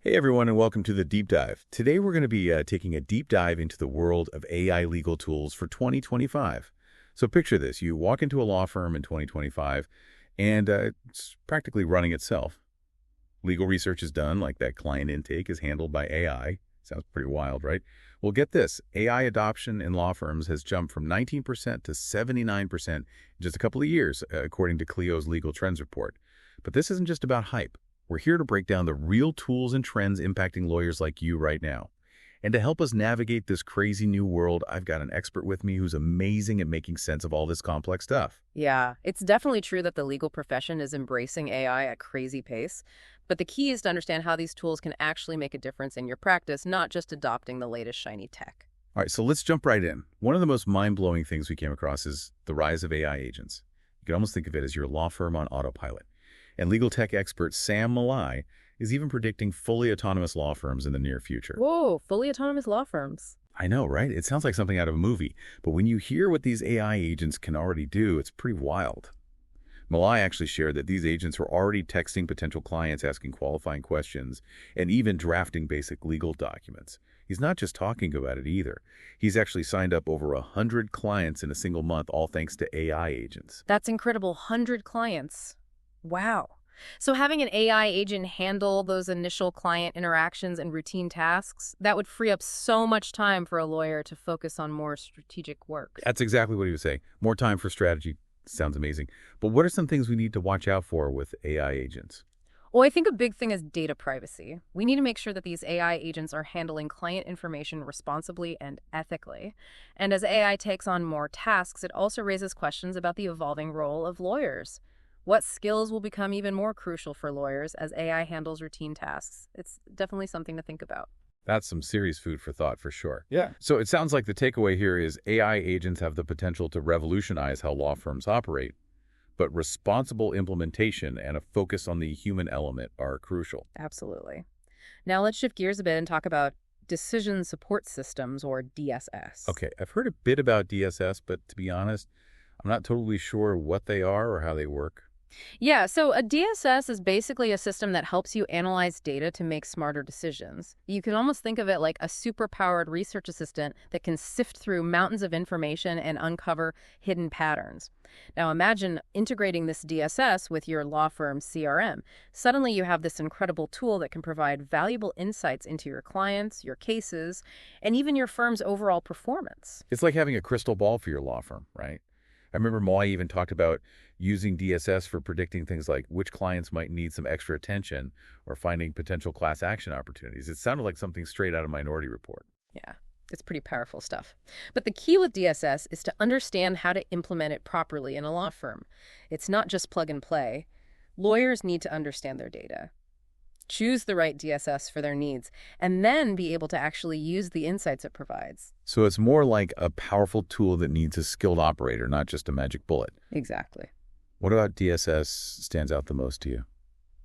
Hey everyone, and welcome to the Deep Dive. Today we're going to be taking a deep dive into the world of AI legal tools for 2025. So picture this, you walk into a law firm in 2025 and it's practically running itself. Legal research is done, like that client intake is handled by AI. Sounds pretty wild, right? Well, get this, AI adoption in law firms has jumped from 19% to 79% in just a couple of years, according to Clio's Legal Trends report. But this isn't just about hype. We're here to break down the real tools and trends impacting lawyers like you right now. And to help us navigate this crazy new world, I've got an expert with me who's amazing at making sense of all this complex stuff. Yeah, it's definitely true that the legal profession is embracing AI at crazy pace. But the key is to understand how these tools can actually make a difference in your practice, not just adopting the latest shiny tech. All right, so let's jump right in. One of the most mind-blowing things we came across is the rise of AI agents. You can almost think of it as your law firm on autopilot. And legal tech expert Sam Malai is even predicting fully autonomous law firms in the near future. Whoa, fully autonomous law firms. I know, right? It sounds like something out of a movie. But when you hear what these AI agents can already do, it's pretty wild. Malai actually shared that these agents were already texting potential clients, asking qualifying questions, and even drafting basic legal documents. He's not just talking about it either. He's actually signed up over 100 clients in a single month, all thanks to AI agents. That's incredible, 100 clients. Wow. So having an AI agent handle those initial client interactions and routine tasks, that would free up so much time for a lawyer to focus on more strategic work. That's exactly what he was saying. More time for strategy. Sounds amazing. But what are some things we need to watch out for with AI agents? Well, I think a big thing is data privacy. We need to make sure that these AI agents are handling client information responsibly and ethically. And as AI takes on more tasks, it also raises questions about the evolving role of lawyers. What skills will become even more crucial for lawyers as AI handles routine tasks? It's definitely something to think about. That's some serious food for thought for sure. Yeah. So it sounds like the takeaway here is AI agents have the potential to revolutionize how law firms operate, but responsible implementation and a focus on the human element are crucial. Absolutely. Now let's shift gears a bit and talk about decision support systems, or DSS. Okay, I've heard a bit about DSS, but to be honest, I'm not totally sure what they are or how they work. Yeah, so a DSS is basically a system that helps you analyze data to make smarter decisions. You can almost think of it like a super-powered research assistant that can sift through mountains of information and uncover hidden patterns. Now imagine integrating this DSS with your law firm's CRM. Suddenly you have this incredible tool that can provide valuable insights into your clients, your cases, and even your firm's overall performance. It's like having a crystal ball for your law firm, right? I remember Moy even talked about using DSS for predicting things like which clients might need some extra attention or finding potential class action opportunities. It sounded like something straight out of Minority Report. Yeah, it's pretty powerful stuff. But the key with DSS is to understand how to implement it properly in a law firm. It's not just plug and play. Lawyers need to understand their data, choose the right DSS for their needs, and then be able to actually use the insights it provides. So it's more like a powerful tool that needs a skilled operator, not just a magic bullet. Exactly. What about DSS stands out the most to you?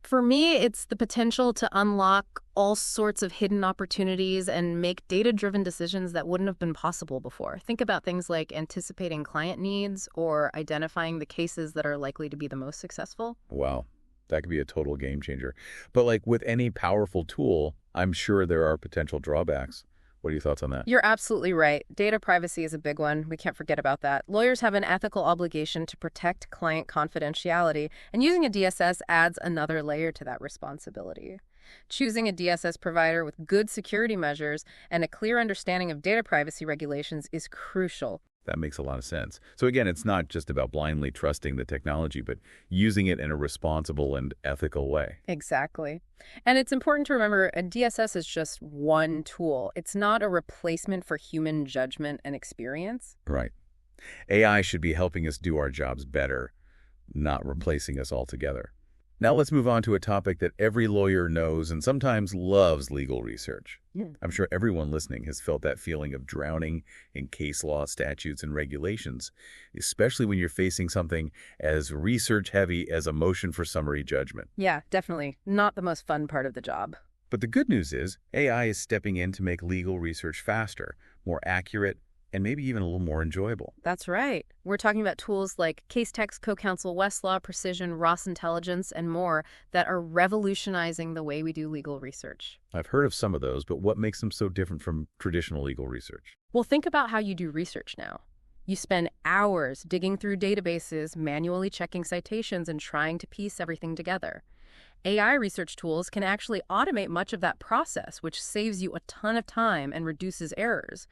For me, it's the potential to unlock all sorts of hidden opportunities and make data-driven decisions that wouldn't have been possible before. Think about things like anticipating client needs or identifying the cases that are likely to be the most successful. Wow, that could be a total game changer. But like with any powerful tool, I'm sure there are potential drawbacks. What are your thoughts on that? You're absolutely right. Data privacy is a big one. We can't forget about that. Lawyers have an ethical obligation to protect client confidentiality, and using a DSS adds another layer to that responsibility. Choosing a DSS provider with good security measures and a clear understanding of data privacy regulations is crucial. That makes a lot of sense. So again, it's not just about blindly trusting the technology, but using it in a responsible and ethical way. Exactly. And it's important to remember a DSS is just one tool. It's not a replacement for human judgment and experience. Right. AI should be helping us do our jobs better, not replacing us altogether. Now let's move on to a topic that every lawyer knows and sometimes loves: legal research. I'm sure everyone listening has felt that feeling of drowning in case law, statutes, and regulations, especially when you're facing something as research-heavy as a motion for summary judgment. Yeah, definitely. Not the most fun part of the job. But the good news is AI is stepping in to make legal research faster, more accurate, and maybe even a little more enjoyable. That's right. We're talking about tools like Case Text, Co-Counsel, Westlaw, Precision, Ross Intelligence, and more that are revolutionizing the way we do legal research. I've heard of some of those, but what makes them so different from traditional legal research? Well, think about how you do research now. You spend hours digging through databases, manually checking citations, and trying to piece everything together. AI research tools can actually automate much of that process, which saves you a ton of time and reduces errors.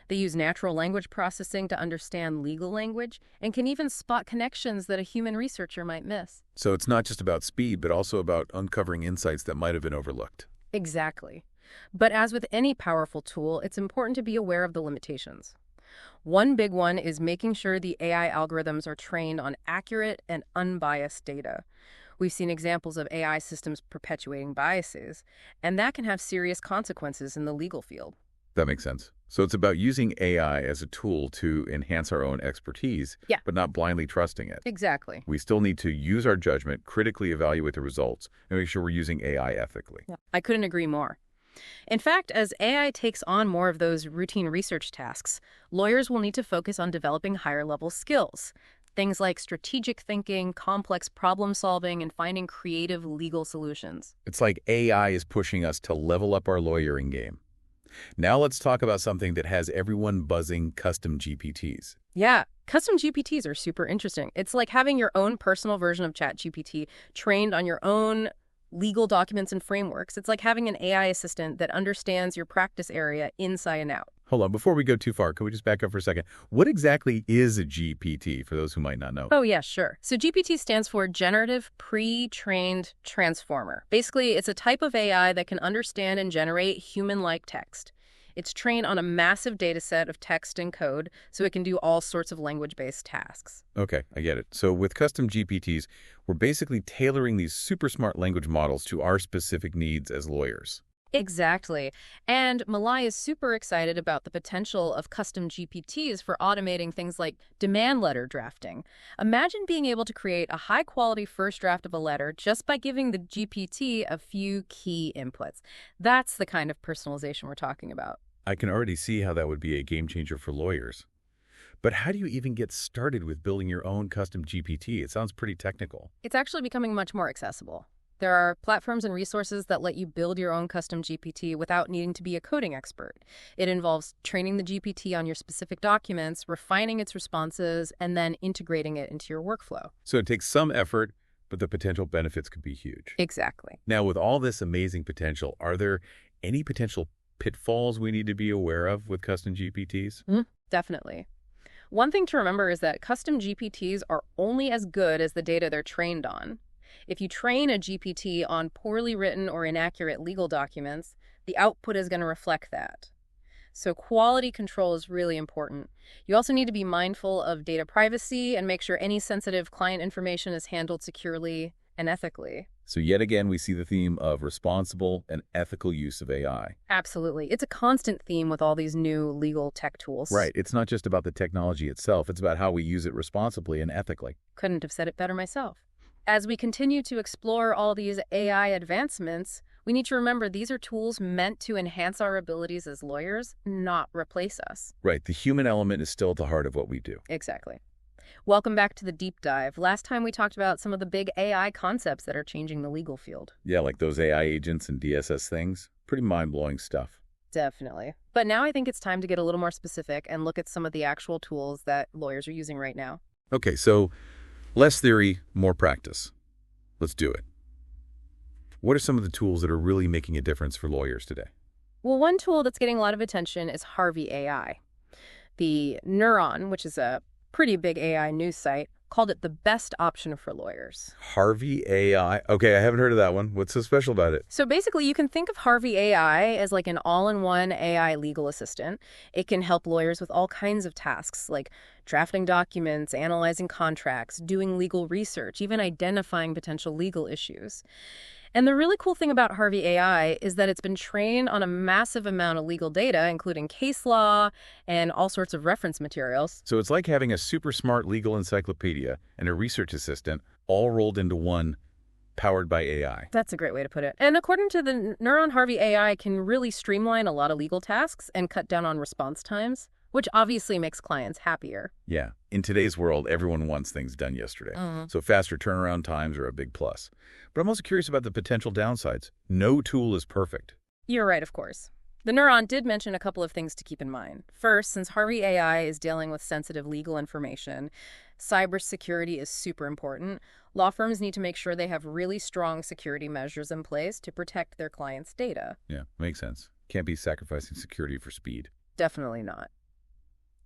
They use natural language processing to understand legal language and can even spot connections that a human researcher might miss. So it's not just about speed, but also about uncovering insights that might have been overlooked. Exactly. But as with any powerful tool, it's important to be aware of the limitations. One big one is making sure the AI algorithms are trained on accurate and unbiased data. We've seen examples of AI systems perpetuating biases, and that can have serious consequences in the legal field. That makes sense. So it's about using AI as a tool to enhance our own expertise, Yeah. but not blindly trusting it. Exactly. We still need to use our judgment, critically evaluate the results, and make sure we're using AI ethically. Yeah. I couldn't agree more. In fact, as AI takes on more of those routine research tasks, lawyers will need to focus on developing higher-level skills. Things like strategic thinking, complex problem solving, and finding creative legal solutions. It's like AI is pushing us to level up our lawyering game. Now let's talk about something that has everyone buzzing: custom GPTs. Yeah, custom GPTs are super interesting. It's like having your own personal version of ChatGPT trained on your own legal documents and frameworks. It's like having an AI assistant that understands your practice area inside and out. Hold on, before we go too far, can we just back up for a second? What exactly is a GPT for those who might not know? Oh, yeah, sure. So GPT stands for Generative Pre-trained Transformer. Basically, it's a type of AI that can understand and generate human-like text. It's trained on a massive data set of text and code, so it can do all sorts of language-based tasks. Okay, I get it. So with custom GPTs, we're basically tailoring these super smart language models to our specific needs as lawyers. Exactly. And Malai is super excited about the potential of custom GPTs for automating things like demand letter drafting. Imagine being able to create a high-quality first draft of a letter just by giving the GPT a few key inputs. That's the kind of personalization we're talking about. I can already see how that would be a game changer for lawyers. But how do you even get started with building your own custom GPT? It sounds pretty technical. It's actually becoming much more accessible. There are platforms and resources that let you build your own custom GPT without needing to be a coding expert. It involves training the GPT on your specific documents, refining its responses, and then integrating it into your workflow. So it takes some effort, but the potential benefits could be huge. Exactly. Now, with all this amazing potential, are there any potential pitfalls we need to be aware of with custom GPTs? Definitely. One thing to remember is that custom GPTs are only as good as the data they're trained on. If you train a GPT on poorly written or inaccurate legal documents, the output is going to reflect that. So quality control is really important. You also need to be mindful of data privacy and make sure any sensitive client information is handled securely and ethically. So yet again, we see the theme of responsible and ethical use of AI. Absolutely. It's a constant theme with all these new legal tech tools. Right. It's not just about the technology itself. It's about how we use it responsibly and ethically. Couldn't have said it better myself. As we continue to explore all these AI advancements, we need to remember these are tools meant to enhance our abilities as lawyers, not replace us. Right. The human element is still at the heart of what we do. Exactly. Welcome back to the deep dive. Last time we talked about some of the big AI concepts that are changing the legal field. Yeah, like those AI agents and DSS things. Pretty mind-blowing stuff. Definitely. But now I think it's time to get a little more specific and look at some of the actual tools that lawyers are using right now. Okay, so less theory, more practice. Let's do it. What are some of the tools that are really making a difference for lawyers today? Well, one tool that's getting a lot of attention is Harvey AI. The Neuron, which is a pretty big AI news site, called it the best option for lawyers. Harvey AI? Okay, I haven't heard of that one. What's so special about it? So basically, you can think of Harvey AI as like an all-in-one AI legal assistant. It can help lawyers with all kinds of tasks like drafting documents, analyzing contracts, doing legal research, even identifying potential legal issues. And the really cool thing about Harvey AI is that it's been trained on a massive amount of legal data, including case law and all sorts of reference materials. So it's like having a super smart legal encyclopedia and a research assistant all rolled into one, powered by AI. That's a great way to put it. And according to the Neuron, Harvey AI can really streamline a lot of legal tasks and cut down on response times. which obviously makes clients happier. Yeah. In today's world, everyone wants things done yesterday. So faster turnaround times are a big plus. But I'm also curious about the potential downsides. No tool is perfect. You're right, of course. The Neuron did mention a couple of things to keep in mind. First, since Harvey AI is dealing with sensitive legal information, cybersecurity is super important. Law firms need to make sure they have really strong security measures in place to protect their clients' data. Yeah, makes sense. Can't be sacrificing security for speed. Definitely not.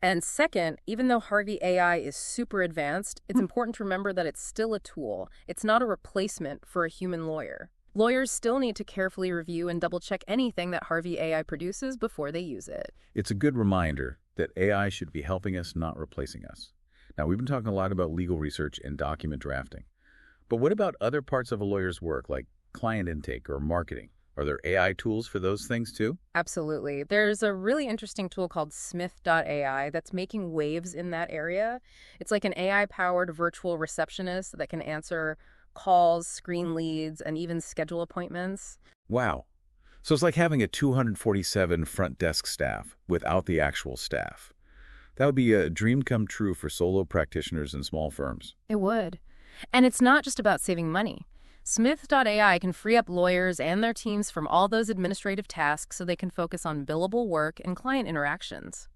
And second, even though Harvey AI is super advanced, it's important to remember that it's still a tool. It's not a replacement for a human lawyer. Lawyers still need to carefully review and double-check anything that Harvey AI produces before they use it. It's a good reminder that AI should be helping us, not replacing us. Now, we've been talking a lot about legal research and document drafting. But what about other parts of a lawyer's work, like client intake or marketing? Are there AI tools for those things too? Absolutely. There's a really interesting tool called Smith.ai that's making waves in that area. It's like an AI-powered virtual receptionist that can answer calls, screen leads, and even schedule appointments. Wow. So it's like having a 247 front desk staff without the actual staff. That would be a dream come true for solo practitioners and small firms. It would. And it's not just about saving money. Smith.ai can free up lawyers and their teams from all those administrative tasks so they can focus on billable work and client interactions.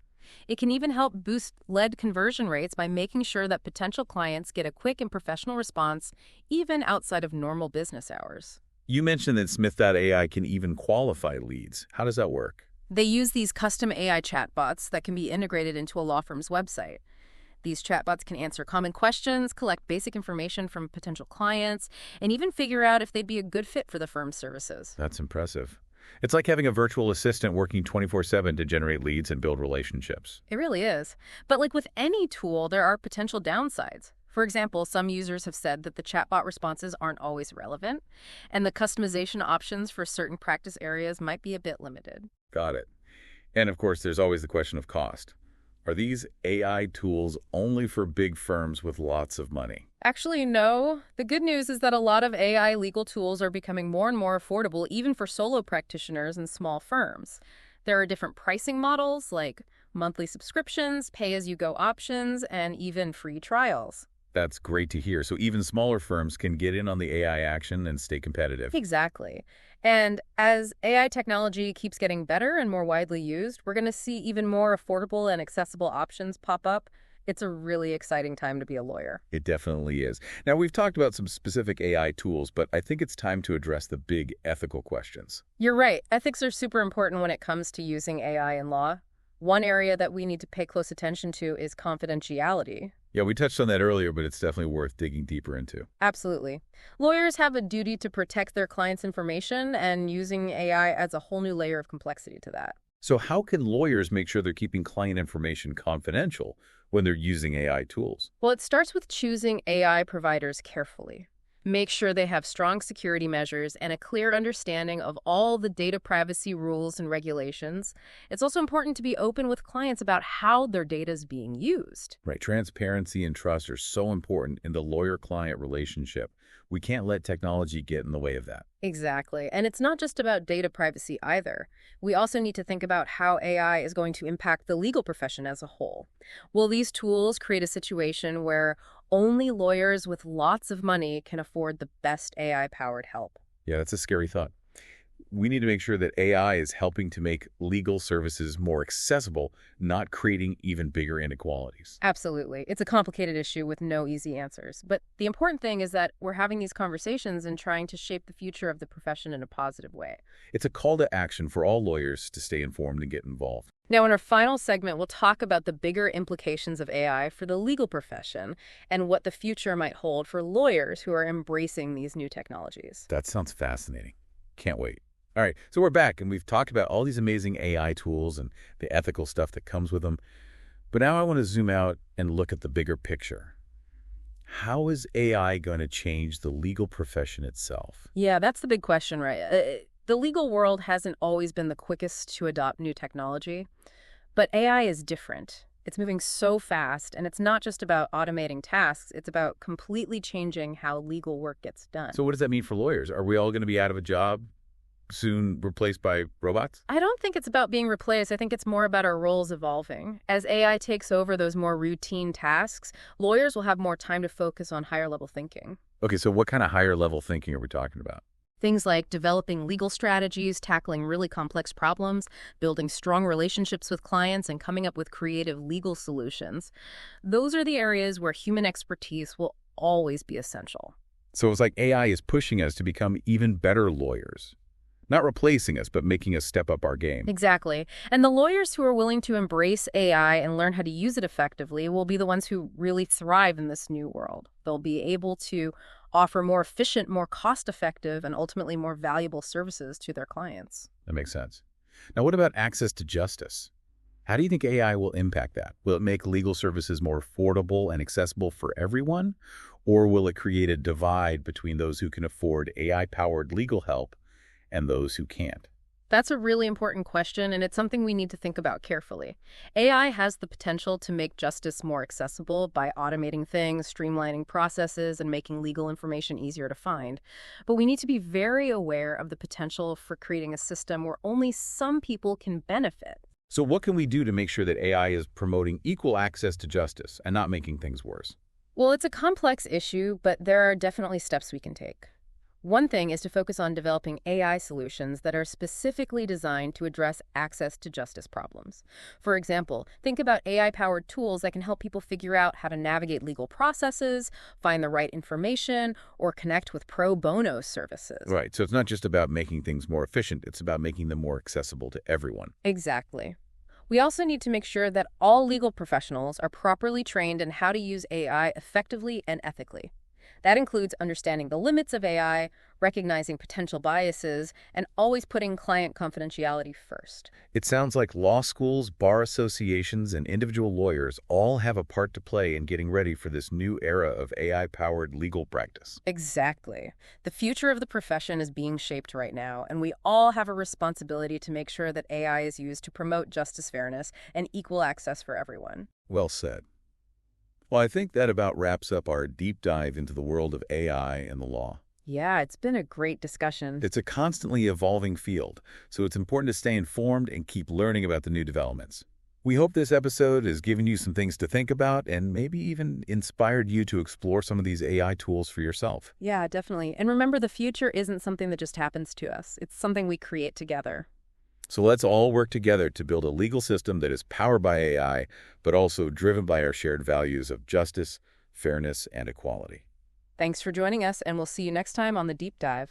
It can even help boost lead conversion rates by making sure that potential clients get a quick and professional response, even outside of normal business hours. You mentioned that Smith.ai can even qualify leads. How does that work? They use these custom AI chatbots that can be integrated into a law firm's website. These chatbots can answer common questions, collect basic information from potential clients, and even figure out if they'd be a good fit for the firm's services. That's impressive. It's like having a virtual assistant working 24/7 to generate leads and build relationships. It really is. But like with any tool, there are potential downsides. For example, some users have said that the chatbot responses aren't always relevant, and the customization options for certain practice areas might be a bit limited. Got it. And of course, there's always the question of cost. Are these AI tools only for big firms with lots of money? Actually, no. The good news is that a lot of AI legal tools are becoming more and more affordable, even for solo practitioners and small firms. There are different pricing models like monthly subscriptions, pay-as-you-go options, and even free trials. That's great to hear. So even smaller firms can get in on the AI action and stay competitive. Exactly. And as AI technology keeps getting better and more widely used, we're going to see even more affordable and accessible options pop up. It's a really exciting time to be a lawyer. It definitely is. Now, we've talked about some specific AI tools, but I think it's time to address the big ethical questions. You're right. Ethics are super important when it comes to using AI in law. One area that we need to pay close attention to is confidentiality. Yeah, we touched on that earlier, but it's definitely worth digging deeper into. Absolutely. Lawyers have a duty to protect their clients' information, and using AI adds a whole new layer of complexity to that. So how can lawyers make sure they're keeping client information confidential when they're using AI tools? Well, it starts with choosing AI providers carefully. Make sure they have strong security measures and a clear understanding of all the data privacy rules and regulations. It's also important to be open with clients about how their data is being used. Right. Transparency and trust are so important in the lawyer-client relationship. We can't let technology get in the way of that. Exactly. And it's not just about data privacy either. We also need to think about how AI is going to impact the legal profession as a whole. Will these tools create a situation where only lawyers with lots of money can afford the best AI-powered help? Yeah, that's a scary thought. We need to make sure that AI is helping to make legal services more accessible, not creating even bigger inequalities. Absolutely. It's a complicated issue with no easy answers. But the important thing is that we're having these conversations and trying to shape the future of the profession in a positive way. It's a call to action for all lawyers to stay informed and get involved. Now, in our final segment, we'll talk about the bigger implications of AI for the legal profession and what the future might hold for lawyers who are embracing these new technologies. That sounds fascinating. Can't wait. All right, so we're back, and we've talked about all these amazing AI tools and the ethical stuff that comes with them. But now I want to zoom out and look at the bigger picture. How is AI going to change the legal profession itself? Yeah, that's the big question, right? The legal world hasn't always been the quickest to adopt new technology, but AI is different. It's moving so fast, and it's not just about automating tasks. It's about completely changing how legal work gets done. So what does that mean for lawyers? Are we all going to be out of a job soon replaced by robots? I don't think it's about being replaced. I think it's more about our roles evolving. As AI takes over those more routine tasks, lawyers will have more time to focus on higher level thinking. Okay, so what kind of higher level thinking are we talking about? Things like developing legal strategies, tackling really complex problems, building strong relationships with clients, and coming up with creative legal solutions. Those are the areas where human expertise will always be essential. So it's like AI is pushing us to become even better lawyers. Not replacing us, but making us step up our game. Exactly. And the lawyers who are willing to embrace AI and learn how to use it effectively will be the ones who really thrive in this new world. They'll be able to offer more efficient, more cost-effective, and ultimately more valuable services to their clients. That makes sense. Now, what about access to justice? How do you think AI will impact that? Will it make legal services more affordable and accessible for everyone? Or will it create a divide between those who can afford AI-powered legal help and those who can't? That's a really important question, and it's something we need to think about carefully. AI has the potential to make justice more accessible by automating things, streamlining processes, and making legal information easier to find. But we need to be very aware of the potential for creating a system where only some people can benefit. So what can we do to make sure that AI is promoting equal access to justice and not making things worse? Well, it's a complex issue, but there are definitely steps we can take. One thing is to focus on developing AI solutions that are specifically designed to address access to justice problems. For example, think about AI-powered tools that can help people figure out how to navigate legal processes, find the right information, or connect with pro bono services. Right, so it's not just about making things more efficient, it's about making them more accessible to everyone. Exactly. We also need to make sure that all legal professionals are properly trained in how to use AI effectively and ethically. That includes understanding the limits of AI, recognizing potential biases, and always putting client confidentiality first. It sounds like law schools, bar associations, and individual lawyers all have a part to play in getting ready for this new era of AI-powered legal practice. Exactly. The future of the profession is being shaped right now, and we all have a responsibility to make sure that AI is used to promote justice, fairness, and equal access for everyone. Well said. Well, I think that about wraps up our deep dive into the world of AI and the law. Yeah, it's been a great discussion. It's a constantly evolving field, so it's important to stay informed and keep learning about the new developments. We hope this episode has given you some things to think about and maybe even inspired you to explore some of these AI tools for yourself. Yeah, definitely. And remember, the future isn't something that just happens to us. It's something we create together. So let's all work together to build a legal system that is powered by AI, but also driven by our shared values of justice, fairness, and equality. Thanks for joining us, and we'll see you next time on The Deep Dive.